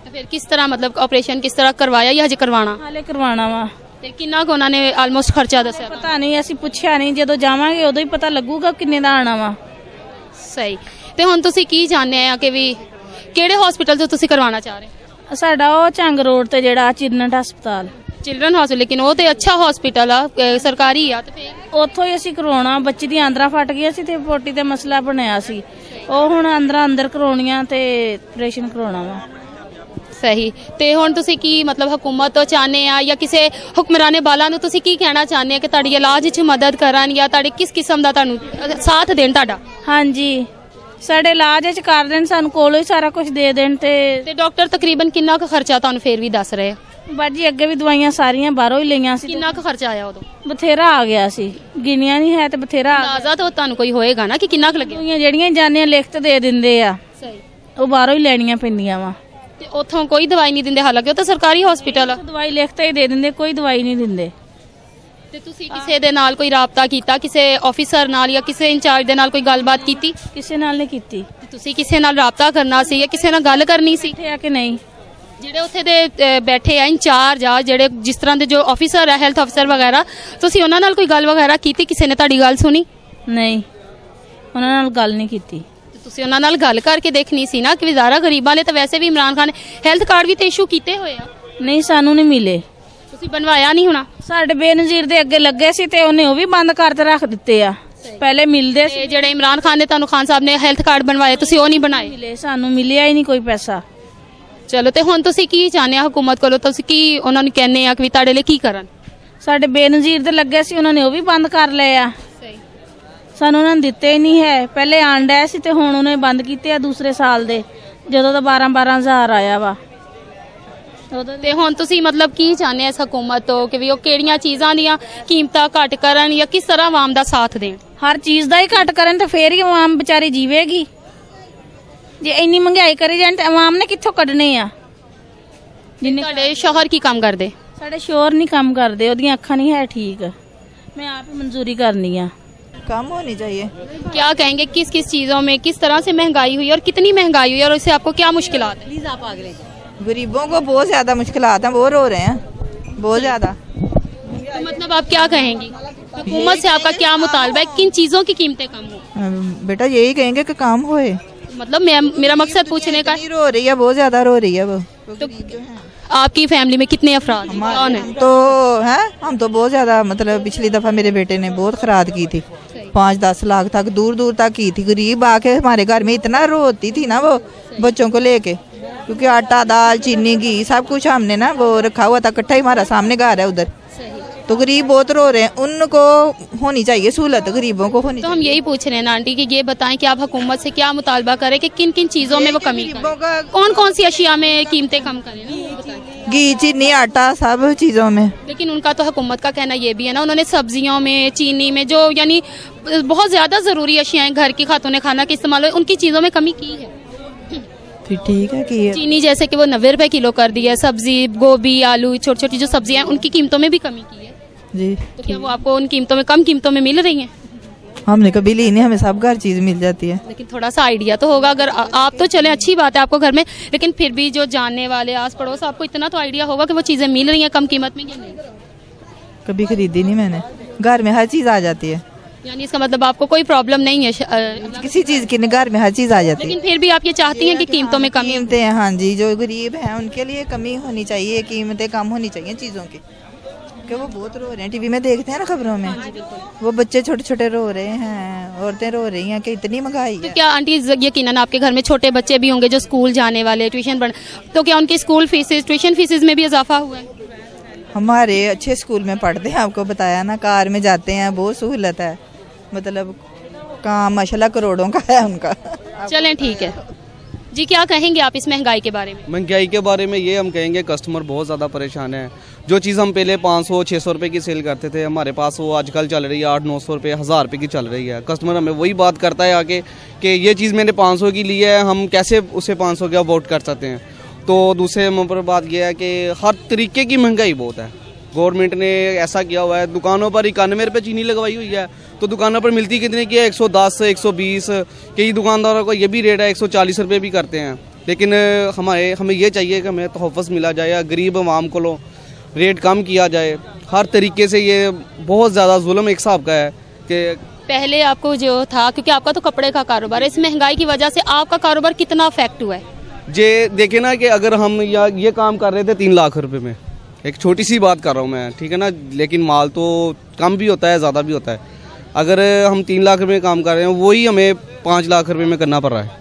ਤੇ ਫਿਰ ਕਿਸ ਤਰ੍ਹਾਂ, ਮਤਲਬ ਆਪਰੇਸ਼ਨ ਕਿਸ ਤਰ੍ਹਾਂ ਕਰਵਾਇਆ ਜਾਂ ਹਜੇ ਕਰਵਾਉਣਾ? ਹਾਲੇ ਕਰਵਾਉਣਾ ਵਾ। ਤੇ ਕਿੰਨਾ ਕੁ ਉਹਨਾਂ ਨੇ ਆਲਮੋਸਟ ਖਰਚਾ ਦੱਸਿਆ? ਪਤਾ ਨਹੀਂ, ਅਸੀਂ ਪੁੱਛਿਆ ਨਹੀਂ। ਜਦੋਂ ਜਾਵਾਂਗੇ ਉਦੋਂ ਹੀ ਪਤਾ ਲੱਗੂਗਾ ਕਿੰਨੇ ਦਾ ਆਣਾ ਵਾ। ਸਹੀ। ਤੇ ਹੁਣ ਤੁਸੀਂ ਕੀ ਜਾਣਦੇ ਆ ਕਿ ਵੀ ਕਿਹੜੇ ਹਸਪੀਟਲ ਤੋਂ ਤੁਸੀਂ ਕਰਵਾਉਣਾ ਚਾਹ ਰਹੇ? ਸਾਡਾ ਉਹ ਝੰਗ ਰੋਡ ਤੇ ਜਿਹੜਾ ਚਿਲਡਰਨ ਹਸਪਤਾਲ, ਚਿਲਡਰਨ ਹਸਪੀਟਲ, ਲੇਕਿਨ ਉਹ ਤੇ ਅੱਛਾ ਹਸਪੀਟਲ ਆ, ਸਰਕਾਰੀ ਆ। ਤੇ ਫਿਰ ਉੱਥੋਂ ਹੀ ਅਸੀਂ ਕਰਵਾਉਣਾ। ਬੱਚੀ ਦੀਆਂ ਆਂਦਰਾਂ ਫਟ ਗਈਆਂ ਸੀ ਤੇ ਪੋਟੀ ਤੇ ਮਸਲਾ ਬਣਿਆ ਸੀ, ਉਹ ਹੁਣ ਅੰਦਰ ਕਰਾਉਣੀਆਂ ਤੇ ਆਪਰੇਸ਼ਨ ਕਰਾਉਣਾ ਵਾ। ਸਹੀ। ਤੇ ਹੁਣ ਤੁਸੀਂ ਕੀ ਮਤਲਬ ਹਕੂਮਤ ਤੋਂ ਚਾਹੁੰਦੇ ਆ ਜਾਂ ਕਿਸੇ ਹੁਕਮਰਾਨੇ ਬਾਲਾਂ ਨੂੰ ਤੁਸੀਂ ਕੀ ਕਹਿਣਾ ਚਾਹੁੰਦੇ ਆ ਕਿ ਤੁਹਾਡੀ ਇਲਾਜ 'ਚ ਮਦਦ ਕਰਨ ਜਾਂ ਤੁਹਾਡੇ ਕਿਸ ਕਿਸਮ ਦਾ ਤੁਹਾਨੂੰ ਸਾਥ ਦੇਣ ਤੁਹਾਡਾ? ਹਾਂਜੀ, ਸਾਡੇ ਇਲਾਜ 'ਚ ਕਰ ਦੇਣ, ਸਾਨੂੰ ਕੋਲੋਂ ਹੀ ਸਾਰਾ ਕੁਝ ਦੇ ਦੇਣ। ਤੇ ਡਾਕਟਰ ਤਕਰੀਬਨ ਕਿੰਨਾ ਕੁ ਖਰਚਾ ਤੁਹਾਨੂੰ ਫੇਰ ਵੀ ਦੱਸ ਰਹੇ ਆ? ਬਾਜੀ ਅੱਗੇ ਵੀ ਦਵਾਈਆਂ ਸਾਰੀਆਂ ਬਾਹਰੋਂ ਹੀ ਲਈਆਂ ਸੀ। ਕਿੰਨਾ ਕੁ ਖਰਚਾ ਆਇਆ ਉਦੋਂ? ਬਥੇਰਾ ਆ ਗਿਆ ਸੀ, ਗਿਣਿਆ ਨਹੀਂ ਹੈ ਤੇ ਬਥੇਰਾ ਆ ਗਿਆ। ਅੰਦਾਜ਼ਾ ਤਾਂ ਤੁਹਾਨੂੰ ਕੋਈ ਹੋਏਗਾ ਨਾ ਕਿ ਕਿੰਨਾ ਕੁ ਲੱਗਿਆ? ਦਵਾਈਆਂ ਜਿਹੜੀਆਂ ਜਾਂਦੀਆਂ ਲਿਖਤ ਦੇ ਦਿੰਦੇ ਆ, ਸਹੀ। ਉਹ ਬਾਹਰੋਂ ਹੀ ਲੈਣੀਆਂ ਪੈਂਦੀਆਂ ਵਾ। ਤੇ ਉੱਥੋਂ ਕੋਈ ਦਵਾਈ ਨਹੀਂ ਦਿੰਦੇ? ਹਾਲਾਂਕਿ ਉਹ ਤਾਂ ਸਰਕਾਰੀ ਹਸਪੀਟਲ ਆ। ਦਵਾਈ ਲਿਖਤ ਹੀ ਦੇ ਦਿੰਦੇ, ਕੋਈ ਦਵਾਈ ਨਹੀਂ ਦਿੰਦੇ। ਤੇ ਤੁਸੀਂ ਕਿਸੇ ਦੇ ਨਾਲ ਕੋਈ ਰਾਬਤਾ ਕੀਤਾ, ਕਿਸੇ ਆਫੀਸਰ ਨਾਲ ਜਾਂ ਕਿਸੇ ਇੰਚਾਰਜ ਦੇ ਨਾਲ ਕੋਈ ਗੱਲਬਾਤ ਕੀਤੀ? ਕਿਸੇ ਨਾਲ ਨਹੀਂ ਕੀਤੀ। ਤੇ ਤੁਸੀਂ ਕਿਸੇ ਨਾਲ ਰਾਬਤਾ ਕਰਨਾ ਸੀ ਜਾਂ ਕਿਸੇ ਨਾਲ ਗੱਲ ਕਰਨੀ ਸੀ? ਇੱਥੇ ਆ ਕਿ ਨਹੀਂ, ਜਿਹੜੇ ਉੱਥੇ ਦੇ ਬੈਠੇ ਆ ਇੰਚਾਰਜ ਆ, ਜਿਹੜੇ ਜਿਸ ਤਰ੍ਹਾਂ ਦੇ ਜੋ ਆਫੀਸਰ ਆ, ਹੈਲਥ ਅਫਸਰ ਵਗੈਰਾ, ਤੁਸੀਂ ਉਹਨਾਂ ਨਾਲ ਕੋਈ ਗੱਲ ਵਗੈਰਾ ਕੀਤੀ? ਕਿਸੇ ਨੇ ਤੁਹਾਡੀ ਗੱਲ ਸੁਣੀ? ਨਹੀਂ, ਉਹਨਾਂ ਨਾਲ ਗੱਲ ਨਹੀਂ ਕੀਤੀ। ਤੇ ਤੁਸੀਂ ਉਹਨਾਂ ਨਾਲ ਗੱਲ ਕਰਕੇ ਦੇਖਣੀ ਸੀ ਨਾ, ਕਿ ਵਿਜ਼ਾਰਾ ਗਰੀਬਾਂ ਲਈ ਤਾਂ ਵੈਸੇ ਵੀ ਇਮਰਾਨ ਖਾਨ ਨੇ ਹੈਲਥ ਕਾਰਡ ਵੀ ਤੇ ਇਸ਼ੂ ਕੀਤੇ ਹੋਏ ਆ। ਨਹੀਂ, ਸਾਨੂੰ ਨਹੀਂ ਮਿਲੇ। ਤੁਸੀਂ ਬਣਵਾਇਆ ਨਹੀਂ ਹੋਣਾ? ਸਾਡੇ ਬੇਨਜ਼ੀਰ ਦੇ ਅੱਗੇ ਲੱਗੇ ਸੀ ਤੇ ਉਹਨੇ ਉਹ ਵੀ ਬੰਦ ਕਰਕੇ ਰੱਖ ਦਿੱਤੇ ਆ। ਪਹਿਲੇ ਮਿਲਦੇ ਸੀ। ਤੇ ਜਿਹੜੇ ਇਮਰਾਨ ਖਾਨ ਨੇ ਤੁਹਾਨੂੰ, ਖਾਨ ਸਾਹਿਬ ਨੇ ਹੈਲਥ ਕਾਰਡ ਬਣਵਾਏ, ਤੁਸੀਂ ਉਹ ਨਹੀਂ ਬਣਾਏ? ਮਿਲੇ, ਸਾਨੂੰ ਮਿਲਿਆ ਹੀ ਨਹੀਂ ਕੋਈ ਪੈਸਾ। ਚਲੋ, ਤੇ ਹੁਣ ਤੁਸੀਂ ਕੀ ਚਾਹੁੰਦੇ ਆ ਹਕੂਮਤ ਕੋਲੋਂ? ਤੁਸੀਂ ਕੀ ਉਹਨਾਂ ਨੂੰ ਕਹਿੰਦੇ ਆ ਕਿ ਵੀ ਤੁਹਾਡੇ ਲਈ ਕੀ ਕਰਨ? ਸਾਡੇ ਬੇਨਜ਼ੀਰ ਦੇ ਲੱਗੇ ਸੀ, ਉਹਨਾਂ ਨੇ ਉਹ ਵੀ ਬੰਦ ਕਰ ਲਏ ਆ। ਸਹੀ। ਸਾਨੂੰ ਉਹਨਾਂ ਨੇ ਦਿੱਤੇ ਹੀ ਨਹੀਂ ਹੈ। ਪਹਿਲੇ ਆਣ ਡਿਆ ਸੀ ਤੇ ਹੁਣ ਉਹਨੇ ਬੰਦ ਕੀਤੇ ਆ ਦੂਸਰੇ ਸਾਲ ਦੇ, ਜਦੋਂ ਦਾ 12,000 ਆਇਆ ਵਾ। ਤੇ ਹੁਣ ਤੁਸੀਂ ਮਤਲਬ ਕੀ ਚਾਹੁੰਦੇ ਆ ਇਸ ਹਕੂਮਤ ਤੋਂ ਕਿ ਵੀ ਉਹ ਕਿਹੜੀਆਂ ਚੀਜ਼ਾਂ ਦੀਆਂ ਕੀਮਤਾਂ ਘੱਟ ਕਰਨ ਜਾਂ ਕਿਸ ਤਰ੍ਹਾਂ ਆਵਾਮ ਦਾ ਸਾਥ ਦੇਣ? ਹਰ ਚੀਜ਼ ਦਾ ਹੀ ਘੱਟ ਕਰਨ ਤੇ ਫੇਰ ਹੀ ਆਵਾਮ ਵਿਚਾਰੀ ਜੀਵੇਗੀ। ਜੇ ਇੰਨੀ ਮਹਿੰਗਾਈ ਕਰੀ ਜਾਣ ਤੇ ਆਵਾਮ ਨੇ ਕਿੱਥੋਂ ਕੱਢਣੇ ਆ? ਜਿੰਨੇ ਤੁਹਾਡੇ ਸ਼ੌਹਰ ਕੀ ਕੰਮ ਕਰਦੇ? ਸਾਡੇ ਸ਼ੋਰ ਨਹੀਂ ਕੰਮ ਕਰਦੇ, ਉਹਦੀਆਂ ਅੱਖਾਂ नहीं है ठीक। मैं आप ही मंजूरी करनी है। कम होनी चाहिए। क्या कहेंगे किस किस चीजों में किस तरह से महंगाई हुई और कितनी महंगाई हुई और इससे आपको क्या मुश्किलात है? गरीबों को बहुत ज्यादा मुश्किलात हैं, वो रो रहे हैं बहुत ज्यादा। तो मतलब आप क्या कहेंगी? हुकूमत से आपका क्या मुतालबा है, किन चीज़ों की कीमतें कम हो? बेटा यही कहेंगे कि काम होए। मतलब मेरा मकसद पूछने का, नहीं रो रही है, बहुत ज्यादा रो रही है वो। तो आपकी फैमिली में कितने अफराद हैं? कौन है? तो है, हम तो बहुत ज्यादा, मतलब पिछली दफा मेरे बेटे ने बहुत खराद की थी, 5-10 लाख तक दूर दूर तक की थी। गरीब आके हमारे घर में इतना रोती थी ना वो बच्चों को लेके, क्योंकि आटा दाल चीनी घी सब कुछ हमने ना वो रखा हुआ था इकट्ठा ही, हमारा सामने घर है उधर। तो गरीब बहुत रो रहे हैं, उनको होनी चाहिए सहूलत, गरीबों को होनी तो हम यही पूछ रहे हैं ना आंटी कि ये बताएं कि आप हुकूमत से क्या मुतालबा करें कि किन किन चीज़ों में वो कमी करें, कौन कौन सी अशिया में कीमतें कम करें ना, वो बताएं। घी चीनी आटा सब चीजों में। लेकिन उनका तो हुकूमत का कहना ये भी है ना, उन्होंने सब्जियों में चीनी में जो यानी बहुत ज़्यादा ज़रूरी अशियाएं घर की खातून खाना के इस्तेमाल उनकी चीज़ों में कमी की है। फिर ठीक है कि चीनी जैसे कि वो 90 रुपए किलो कर दी है, सब्जी गोभी आलू छोटी छोटी जो सब्जियां हैं उनकी कीमतों में भी कमी की है। जी, तो क्या वो आपको उन कीमतों में कम कीमतों में मिल रही हैं? हमने कभी ली नहीं, हमें सब घर चीज मिल जाती है। लेकिन थोड़ा सा आइडिया तो होगा, अगर आप तो चले अच्छी बात है आपको घर में, लेकिन फिर भी जो जानने वाले आस पड़ोस आपको इतना तो आइडिया होगा कि वो चीजें मिल रही हैं कम कीमत में या नहीं। कभी खरीदी नहीं मैंने, घर में हर चीज आ जाती है, यानी इसका मतलब आपको कोई प्रॉब्लम नहीं है किसी चीज की घर में हर चीज आ जाती है। लेकिन फिर भी आप ये चाहती हैं कि कीमतों में कमी। कीमतें हैं, हाँ जी, जो गरीब हैं उनके लिए कमी होनी चाहिए, कीमतें कम होनी चाहिए चीजों की, कि वो बहुत रो रहे हैं। टीवी में देखते हैं ना खबरों में, वो बच्चे छोटे छोटे रो रहे हैं, औरतें रो रही हैं कि इतनी महंगाई तो है। क्या आंटी यकीनन आपके घर में छोटे बच्चे भी होंगे जो स्कूल जाने वाले, ट्यूशन पढ़, तो क्या उनकी स्कूल फीसेस ट्यूशन फीसेस में भी इजाफा हुआ है? हमारे अच्छे स्कूल में पढ़ते हैं, आपको बताया ना, कार में जाते हैं, बहुत सहूलत है, मतलब काम माशाल्लाह करोड़ों का है उनका। चलें ठीक है जी, क्या कहेंगे आप इस महंगाई के बारे में? महंगाई के बारे में ये हम कहेंगे कस्टमर बहुत ज़्यादा परेशान है। जो चीज़ हम पहले 500-600 रुपये की सेल करते थे, हमारे पास वो आजकल चल रही है 800-900 रुपये 1000 रुपये की चल रही है। कस्टमर हमें वही बात करता है आके कि ये चीज़ मैंने 500 की ली है, हम कैसे उसे 500 का अफोर्ड कर सकते हैं। तो दूसरे नंबर पर बात यह है कि हर तरीके की महंगाई बहुत है। गवर्नमेंट ने ऐसा किया हुआ है, दुकानों पर 91 रुपये चीनी लगवाई हुई है, तो दुकानों पर मिलती कितने की है? 110, 120, कई दुकानदारों को ये भी रेट है 140 रुपये भी करते हैं। लेकिन हमें ये चाहिए कि हमें तोहफ़्फ़ मिला जाए, या गरीब आवाम को रेट कम किया जाए। हर तरीके से ये बहुत ज़्यादा जुल्म एक हिसाब का है कि पहले आपको जो था, क्योंकि आपका तो कपड़े का कारोबार है, इस महंगाई की वजह से आपका कारोबार कितना अफेक्ट हुआ है? ये देखे ना कि अगर हम ये काम कर रहे थे 3 लाख रुपए में, एक छोटी सी बात कर रहा हूँ मैं, ठीक है ना, लेकिन माल तो कम भी होता है ज़्यादा भी होता है। अगर हम 3 लाख रुपए में काम कर रहे हैं, वही हमें 5 लाख रुपए में करना पड़ रहा है।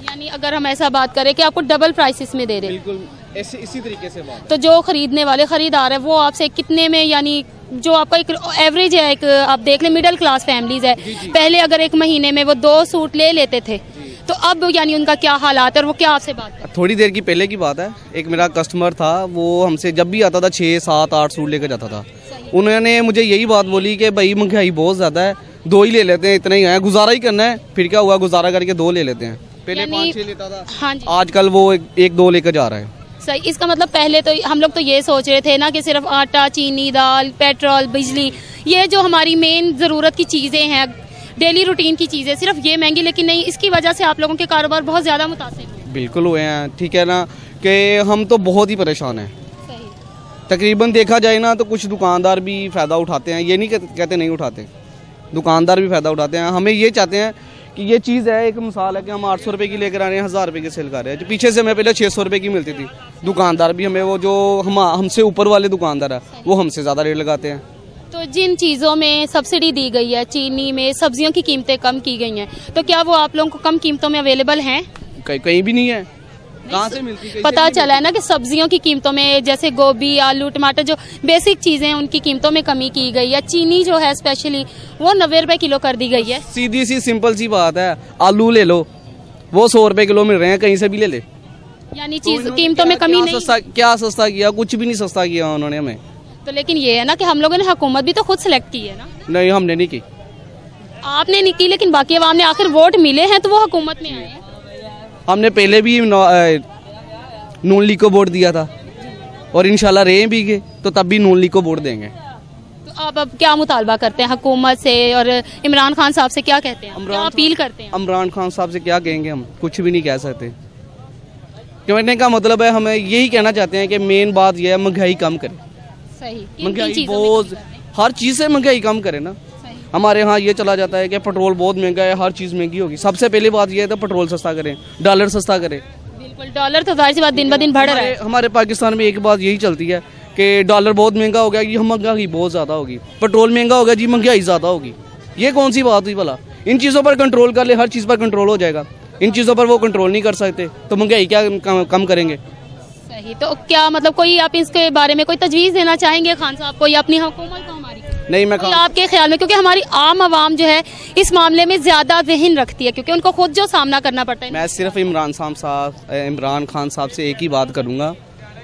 यानी अगर हम ऐसा बात करें कि आपको डबल प्राइसेस में दे रहे हैं, बिल्कुल इसी तरीके से बात। तो जो खरीदने वाले खरीदार है वो आपसे कितने में, यानी जो आपका एक एवरेज है, एक आप देख लें मिडिल क्लास फैमिलीज है, पहले अगर एक महीने में वो 2 सूट ले लेते थे, तो अब यानी उनका क्या हालात है और वो क्या आपसे बात करते हैं? थोड़ी देर की पहले की बात है, एक मेरा कस्टमर था, वो हमसे जब भी आता था 6, 7, 8 सूट लेकर जाता था। उन्होंने मुझे यही बात बोली कि भाई महंगाई बहुत ज़्यादा है, 2 ही ले लेते हैं, इतना ही है, गुजारा ही करना है। फिर क्या हुआ, गुजारा करके 2 ले लेते हैं। पहले 5-6 लेता था, हाँ जी, आजकल वो 1-2 लेकर जा रहा है। सही। इसका मतलब पहले तो हम लोग तो ये सोच रहे थे ना कि सिर्फ आटा चीनी दाल पेट्रोल बिजली, ये जो हमारी मेन ज़रूरत की चीज़ें हैं, डेली रूटीन की चीज़ें, सिर्फ ये महंगी, लेकिन नहीं, इसकी वजह से आप लोगों के कारोबार बहुत ज़्यादा मुतासिर हुए। बिल्कुल हुए हैं, ठीक है ना, कि हम तो बहुत ही परेशान हैं। सही। तकरीबन देखा जाए ना तो कुछ दुकानदार भी फ़ायदा उठाते हैं, ये नहीं कहते नहीं उठाते, दुकानदार भी फ़ायदा उठाते हैं। हमें ये चाहते हैं कि ये चीज़ है, एक मिसाल है कि हम 800 रुपये की लेकर आ रहे हैं, 1000 रुपये की सेल कर रहे हैं, जो पीछे से हमें पहले 600 रुपये की मिलती थी। दुकानदार भी हमें, वो जो हमसे ऊपर वाले दुकानदार है, वो हमसे ज़्यादा रेट लगाते हैं। तो जिन चीज़ों में सब्सिडी दी गई है, चीनी में, सब्जियों की कीमतें कम की गई हैं, तो क्या वो आप लोगों को कम कीमतों में अवेलेबल हैं? कहीं भी नहीं है, कहाँ से मिलती है? पता चला है ना कि सब्जियों की कीमतों में, जैसे गोभी आलू टमाटर, जो बेसिक चीज़ें हैं उनकी कीमतों में कमी की गई है। चीनी जो है स्पेशली वो 90 रुपये किलो कर दी गई है। सीधी सी सिंपल सी बात है, आलू ले लो, वो 100 रुपये किलो मिल रहे हैं, कहीं से भी ले ले। यानी चीज कीमतों में कमी नहीं। क्या सस्ता किया? कुछ भी नहीं सस्ता किया उन्होंने हमें। तो लेकिन ये है ना कि हम लोगों ने हुकूमत भी तो खुद सेलेक्ट की है ना। नहीं, हमने नहीं की। आपने नहीं की, लेकिन बाकी अवाम ने आखिर वोट मिले हैं तो वो हुकूमत में आए हैं। हमने पहले भी नून लीग को वोट दिया था और इंशाल्लाह रहे भी गए, तो तब भी नून लीग को वोट देंगे। तो आप अब क्या मुतालबा करते हैं हुकूमत से और इमरान खान साहब से? क्या कहते हैं, क्या अपील करते हैं? इमरान खान साहब से क्या कहेंगे, हम कुछ भी नहीं कह सकते। कहने का मतलब है, हमें यही कहना चाहते हैं कि मेन बात यह है, महंगाई कम करें। सही। महंगाई बहुत हर चीज़ से महंगाई कम करें ना। हमारे यहाँ ये चला जाता है कि पेट्रोल बहुत महंगा है, हर चीज़ महंगी होगी। सबसे पहली बात ये है तो पेट्रोल सस्ता करें, डॉलर सस्ता करें। बिल्कुल, डॉलर तो जाहिर सी बात दिन ब दिन बढ़ रहा है। हमारे पाकिस्तान में एक बात यही चलती है कि डॉलर बहुत महंगा हो गया, ये महंगाई बहुत ज़्यादा होगी। पेट्रोल महंगा हो गया जी, महंगाई ज़्यादा होगी। ये कौन सी बात हुई भला? इन चीज़ों पर कंट्रोल कर ले, हर चीज़ पर कंट्रोल हो जाएगा। इन चीज़ों पर वो कंट्रोल नहीं कर सकते तो महंगाई क्या कम करेंगे? सही, तो क्या मतलब कोई आप इसके बारे में कोई तजवीज़ देना चाहेंगे खान साहब को या अपनी हुकूमत को हमारी? नहीं, मैं कोई आपके ख्याल में, क्योंकि हमारी आम आवाम जो है इस मामले में ज़्यादा ज़हन रखती है क्योंकि उनको खुद जो सामना करना पड़ता है। मैं सिर्फ इमरान खान साहब से एक ही बात करूँगा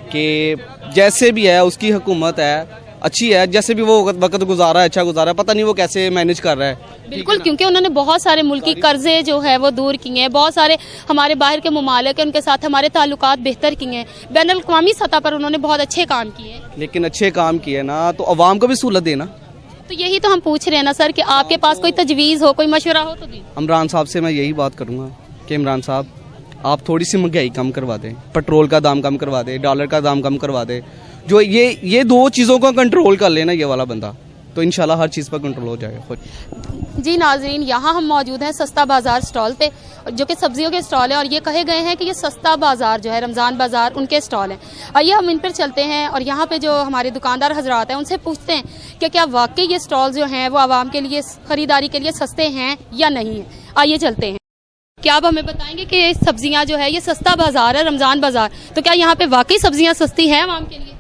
कि जैसे भी है उसकी हुकूमत है अच्छी है, जैसे भी वो वक्त गुजारा है अच्छा गुजारा है, पता नहीं वो कैसे मैनेज कर रहा है। बिल्कुल, क्योंकि उन्होंने बहुत सारे मुल्की कर्जे जो है वो दूर किए हैं, बहुत सारे हमारे बाहर के ममालिक हैं उनके साथ हमारे ताल्लुकात बेहतर किए हैं, बैन अल-अक़वामी सतह पर उन्होंने बहुत अच्छे काम किए हैं। लेकिन अच्छे काम किए ना तो अवाम को भी सहूलत देना। तो यही तो हम पूछ रहे हैं ना सर कि आपके पास कोई तजवीज़ हो, कोई मशवरा हो तो दी। इमरान साहब से मैं यही बात करूँगा कि इमरान साहब आप थोड़ी सी महंगाई कम करवा दें, पेट्रोल का दाम कम करवा दें, डॉलर का दाम कम करवा दें। जो ये दो चीज़ों को कंट्रोल कर लेना ये वाला बंदा, तो इंशाल्लाह हर चीज़ पर कंट्रोल हो जाएगा खुद। जी नाजरीन, यहाँ हम मौजूद हैं सस्ता बाज़ार स्टॉल पे, जो कि सब्जियों के स्टॉल है और ये कहे गए हैं कि ये सस्ता बाज़ार जो है रमज़ान बाज़ार उनके स्टॉल हैं। आइए हम इन पर चलते हैं और यहाँ पे जो हमारे दुकानदार हजरात हैं उनसे पूछते हैं कि क्या वाकई ये स्टॉल जो हैं वो आवाम के लिए ख़रीदारी के लिए सस्ते हैं या नहीं है। आइए चलते हैं। क्या आप हमें बताएंगे कि सब्जियाँ जो है ये सस्ता बाज़ार है रमज़ान बाज़ार, तो क्या यहाँ पे वाकई सब्जियाँ सस्ती हैं आवाम के लिए?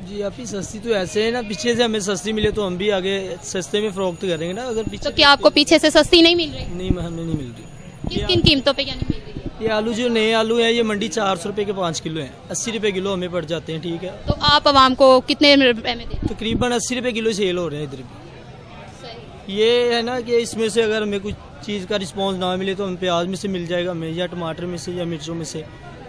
जी अभी सस्ती तो ऐसे है ना, पीछे से हमें सस्ती मिले तो हम भी आगे सस्ते में फरोख्त करेंगे ना। अगर पीछे तो क्या आपको पीछे से सस्ती नहीं मिल रही? नहीं, हमें नहीं मिल रही। किन किन कीमतों पे क्या नहीं मिल रही है? ये आलू जो नए आलू हैं ये मंडी 400 रुपए के 5 किलो हैं, 80 रुपए किलो हमें पड़ जाते हैं। ठीक है, तो आप आवाम को कितने रुपए में देते? तकरीबन 80 रुपए किलो सेल हो रहे हैं इधर भी। ये है ना कि इसमें से अगर हमें कुछ चीज़ का रिस्पॉन्स ना मिले तो हम प्याज में से मिल जाएगा हमें, या टमाटर में से, या मिर्चों में से,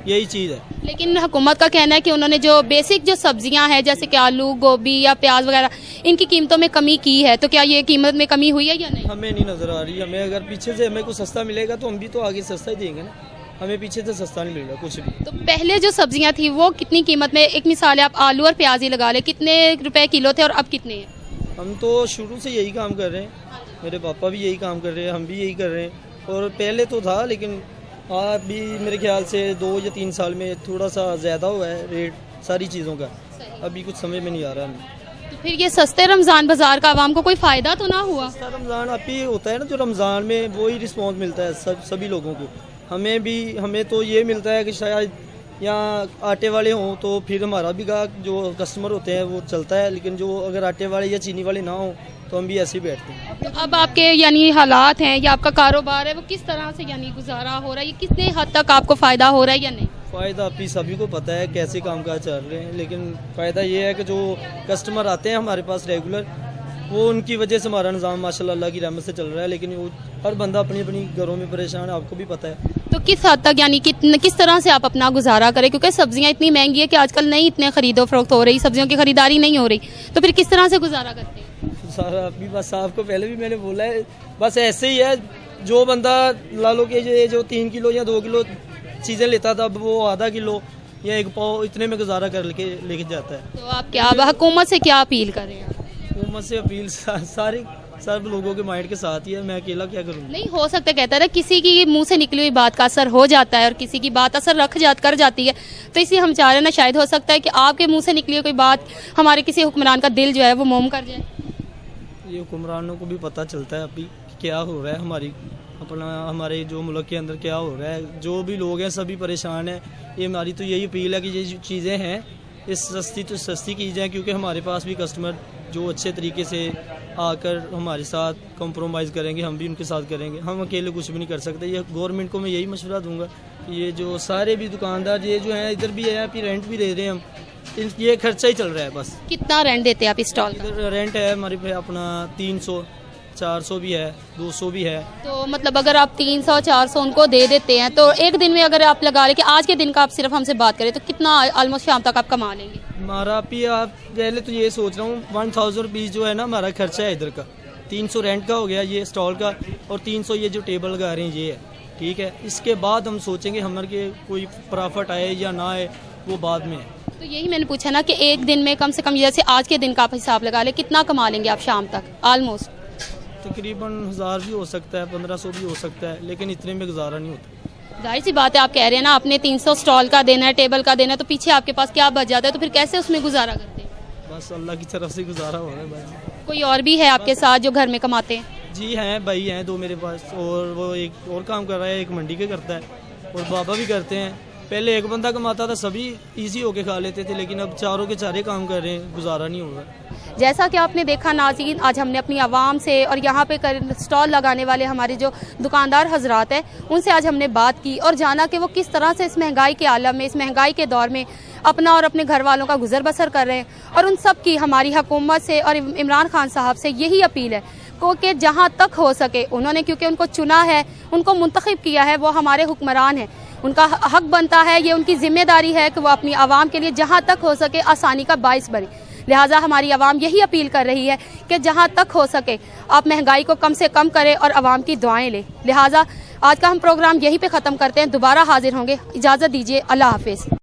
यही चीज़ है। लेकिन हुकूमत का कहना है कि उन्होंने जो बेसिक जो सब्जियां हैं जैसे कि आलू गोभी या प्याज वगैरह इनकी कीमतों में कमी की है, तो क्या ये कीमत में कमी हुई है या नहीं? हमें नहीं नज़र आ रही। हमें अगर पीछे से हमें कुछ सस्ता मिलेगा तो हम भी तो आगे सस्ता ही देंगे ना, हमें पीछे से सस्ता नहीं मिल रहा कुछ भी। तो पहले जो सब्जियां थी वो कितनी कीमत में, एक मिसाल है आप आलू और प्याज ही लगा ले, कितने रुपए किलो थे और अब कितने हैं? हम तो शुरू से यही काम कर रहे हैं, मेरे पापा भी यही काम कर रहे हैं, हम भी यही कर रहे हैं। और पहले तो था लेकिन अभी मेरे ख्याल से 2 या 3 साल में थोड़ा सा ज़्यादा हुआ है रेट सारी चीज़ों का, अभी कुछ समझ में नहीं आ रहा हमें। तो फिर ये सस्ते रमज़ान बाज़ार का आवाम को कोई फ़ायदा तो ना हुआ? सस्ता रमज़ान अभी होता है ना, जो रमज़ान में वही रिस्पॉन्स मिलता है सभी लोगों को। हमें तो ये मिलता है कि शायद यहाँ आटे वाले हों तो फिर हमारा भी गाहक जो कस्टमर होते हैं वो चलता है, लेकिन जो अगर आटे वाले या चीनी वाले ना हो तो हम भी ऐसे ही बैठते हैं। तो अब आपके यानी हालात हैं या आपका कारोबार है वो किस तरह से यानी गुजारा हो रहा है, ये कितने हद तक आपको फ़ायदा हो रहा है या नहीं? फ़ायदा अभी सभी को पता है कैसे कामकाज चल रहे हैं, लेकिन फ़ायदा ये है कि जो कस्टमर आते हैं हमारे पास रेगुलर, वो उनकी वजह से हमारा निज़ाम माशाल्लाह अल्लाह की रहमत से चल रहा है। लेकिन वो हर बंदा अपनी अपनी घरों में परेशान है, आपको भी पता है। तो किस हद तक यानी किस तरह से आप अपना गुजारा करें, क्योंकि सब्जियां इतनी महंगी है कि आजकल नहीं इतने खरीदो फरोख्त हो रही, सब्जियों की खरीदारी नहीं हो रही, तो फिर किस तरह से गुजारा करते हैं? सारा अभी बस आपको पहले भी मैंने बोला है, बस ऐसे ही है। जो बंदा ला लो कि जो 3 किलो या 2 किलो चीज़ें लेता था अब वो आधा किलो या 1 पाव इतने में गुजारा कर लेके जाता है। तो आप क्या हुकूमत से क्या अपील कर रहे हैं? हुकूमत से अपील सारे सब लोगों के माइंड के साथ ही है, मैं अकेला क्या करूँगा। नहीं हो सकता, कहता है किसी की मुंह से निकली हुई बात का असर हो जाता है और किसी की बात असर कर जाती है, तो इसलिए हम चाह रहे हैं ना शायद हो सकता है कि आपके मुंह से निकली हुई कोई बात हमारे किसी हुक्मरान का दिल जो है वो मोम कर जाए। ये हुक्मरानों को भी पता चलता है अभी क्या हो रहा है हमारे जो मुल्क के अंदर क्या हो रहा है, जो भी लोग हैं सभी परेशान हैं। ये हमारी तो यही अपील है कि ये जो चीज़ें हैं इस सस्ती की जाए, क्योंकि हमारे पास भी कस्टमर जो अच्छे तरीके से आकर हमारे साथ कंप्रोमाइज़ करेंगे, हम भी उनके साथ करेंगे। हम अकेले कुछ भी नहीं कर सकते। ये गवर्नमेंट को मैं यही मशवरा दूंगा कि ये जो सारे भी दुकानदार ये जो हैं इधर भी है, फिर रेंट भी दे रहे हैं हम, ये खर्चा ही चल रहा है बस। कितना रेंट देते हैं आप इस स्टॉल का? इधर रेंट है हमारे पे अपना 300 400 भी है, 200 भी है। तो मतलब अगर आप 300 400 उनको दे देते हैं तो एक दिन में अगर आप लगा लें कि आज के दिन का आप सिर्फ हमसे बात करें तो कितना ऑलमोस्ट शाम तक आप कमा लेंगे? हमारा भी आप पहले तो ये सोच रहा हूँ 1000 रुपीज़ जो है ना हमारा खर्चा है इधर का, 300 रेंट का हो गया ये स्टॉल का, और 300 ये जो टेबल लगा रहे हैं ये है, ठीक है। इसके बाद हम सोचेंगे हमारे के कोई प्रॉफिट आए या ना आए वो बाद में है। तो यही मैंने पूछा ना कि एक दिन में कम से कम जैसे आज के दिन का आप हिसाब लगा ले, कितना कमा लेंगे आप शाम तक ऑलमोस्ट? तकरीबन 1000 भी हो सकता है, 1500 भी हो सकता है, लेकिन इतने में गुजारा नहीं होता। जाहिर सी बात है, आप कह रहे हैं ना आपने 300 स्टॉल का देना है, टेबल का देना है, तो पीछे आपके पास क्या बच जाता है, तो फिर कैसे उसमें गुजारा करते हैं? बस अल्लाह की तरफ से गुजारा हो रहा है भाई। कोई और भी है आपके साथ जो घर में कमाते हैं? जी हैं, भाई हैं 2 मेरे पास, और वो एक और काम कर रहा है, एक मंडी के करता है और बाबा भी करते हैं। पहले एक बंदा कमाता था, सभी इजी होके खा लेते थे, लेकिन अब चारों के चारे काम कर रहे हैं, गुजारा नहीं हो रहा। जैसा कि आपने देखा नाज़रीन, आज हमने अपनी आवाम से और यहाँ पे स्टॉल लगाने वाले हमारे जो दुकानदार हजरात हैं उनसे आज हमने बात की और जाना कि वो किस तरह से इस महंगाई के आलम में, इस महंगाई के दौर में अपना और अपने घर वालों का गुजर बसर कर रहे हैं। और उन सब की हमारी हुकूमत से और इमरान खान साहब से यही अपील है कि जहाँ तक हो सके उन्होंने, क्योंकि उनको चुना है, उनको मुंतखब किया है, वो हमारे हुक्मरान हैं, उनका हक बनता है, ये उनकी जिम्मेदारी है कि वो अपनी आवाम के लिए जहाँ तक हो सके आसानी का बाइस बने। लिहाजा हमारी आवाम यही अपील कर रही है कि जहाँ तक हो सके आप महंगाई को कम से कम करें और आवाम की दुआएं लें। लिहाजा आज का हम प्रोग्राम यहीं पे ख़त्म करते हैं, दोबारा हाजिर होंगे, इजाज़त दीजिए, अल्लाह हाफिज़।